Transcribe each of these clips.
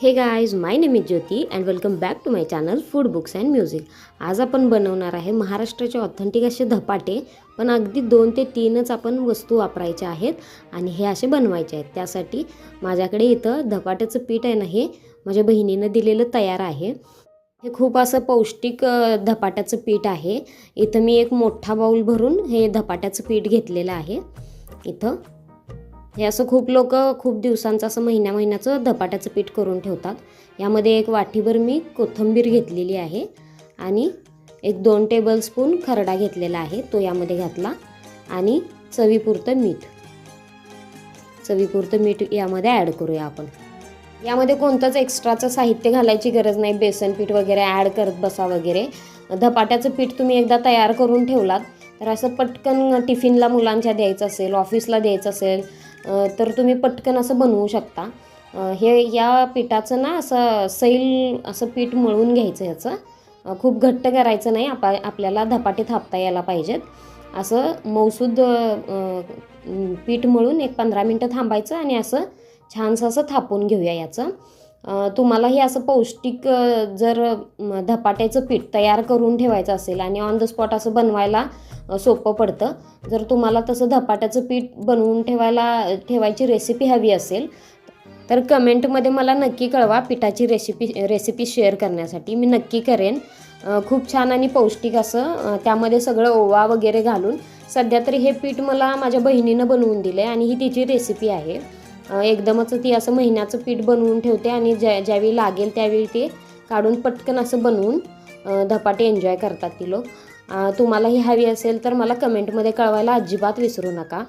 हे guys, my name is Jyoti and welcome back to my channel food books and music. आज आपण बनवणार आहे महाराष्ट्राचे ऑथेंटिक असे धपाटे, पण अगदी 2 ते 3च आपण वस्तू वापरायच्या आहेत आणि हे असे बनवायचे आहेत। त्यासाठी माझ्याकडे इथं धपाट्याचं पीठ आहे ना, हे माझ्या बहिणीनं दिलेलं तयार आहे। हे खूप असं पौष्टिक धपाट्याचं पीठ आहे। इथं मी एक मोठा बाउल भरून हे धपाट्याचं पीठ घेतलेलं आहे। इथं हे असं खूप लोक खूप दिवसांचं असं महिन्याचं धपाट्याचं पीठ करून ठेवतात। यामध्ये एक वाटीभर मी कोथिंबीर घेतलेली आहे आणि एक 2 टेबलस्पून खरडा घेतलेला आहे, तो यामध्ये घातला आणि चवीपुरतं मीठ यामध्ये ॲड करूया आपण। यामध्ये कोणतंच एक्स्ट्राचं साहित्य घालायची गरज नाही, बेसन पीठ वगैरे ॲड करत बसा वगैरे। धपाट्याचं पीठ तुम्ही एकदा तयार करून ठेवलात तर असं पटकन टिफिनला मुलांच्या द्यायचं असेल, ऑफिसला द्यायचं असेल तर तुम्ही पटकन असं बनवू शकता। या पिठाचं ना असं सैल असं पीठ मळून घ्यायचं। याचं खूप घट्ट करायचं नाही, आपल्याला धपाटे थापता यायला पाहिजेत। असं मऊसूद पीठ मळून एक 15 मिनटं थांबायचं आणि असं छानसं असं थापून घेऊया याचं। तुम्हालाही असं पौष्टिक जर धपाट्याचं पीठ तयार करून ठेवायचं असेल आणि ऑन द स्पॉट असं बनवायला सोपं पडतं, जर तुम्हाला तसं धपाट्याचं पीठ बनवून ठेवायची रेसिपी हवी असेल तर कमेंटमध्ये मला नक्की कळवा। पिठाची रेसिपी शेअर करण्यासाठी मी नक्की करेन। खूप छान आणि पौष्टिक असं त्यामध्ये सगळं ओवा वगैरे घालून। सध्या तरी हे पीठ मला माझ्या बहिणीनं बनवून दिलं आणि ही तिची रेसिपी आहे। एकदमच ती असं महिन्याचं पीठ बनवून ठेवते आणि ज्यावेळी लागेल त्यावेळी ते काढून पटकन असं बनवून धपाटे एन्जॉय करतात ती लोक। तुम्हालाही हवी असेल तर मला कमेंटमध्ये कळवायला अजिबात विसरू नका।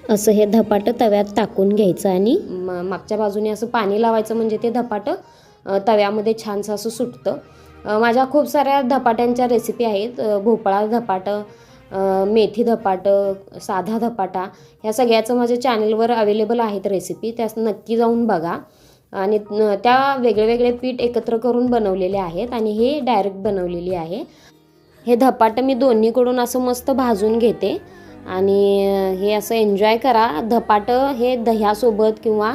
असं हे धपाटं तव्यात टाकून घ्यायचं आणि मागच्या बाजूने असं पाणी लावायचं, म्हणजे ते धपाटं तव्यामध्ये छानसं असं सुटतं। माझ्या खूप साऱ्या धपाट्यांच्या रेसिपी आहेत। भोपळा धपाटं, मेथी धपाटं, साधा धपाटा, ह्या सगळ्याचं माझ्या चॅनलवर अवेलेबल आहेत रेसिपी, त्यास नक्की जाऊन बघा। आणि त्या वेगळे पीठ एकत्र करून बनवलेले आहेत आणि हे डायरेक्ट बनवलेली आहे। हे धपाटं मी दोन्हीकडून असं मस्त भाजून घेते आणि हे असं एन्जॉय करा। धपाटं हे दह्यासोबत किंवा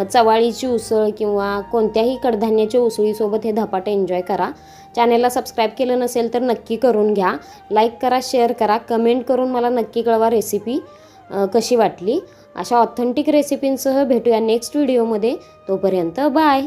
चवाळीची उसळ किंवा कोणत्याही कडधान्याच्या उसळीसोबत हे धपाटं एन्जॉय करा। चॅनलला सबस्क्राईब केलं नसेल तर नक्की करून घ्या, लाईक करा, शेअर करा, कमेंट करून मला नक्की कळवा रेसिपी कशी वाटली। अशा ऑथेंटिक रेसिपींसह भेटूया नेक्स्ट व्हिडिओमध्ये। तोपर्यंत बाय।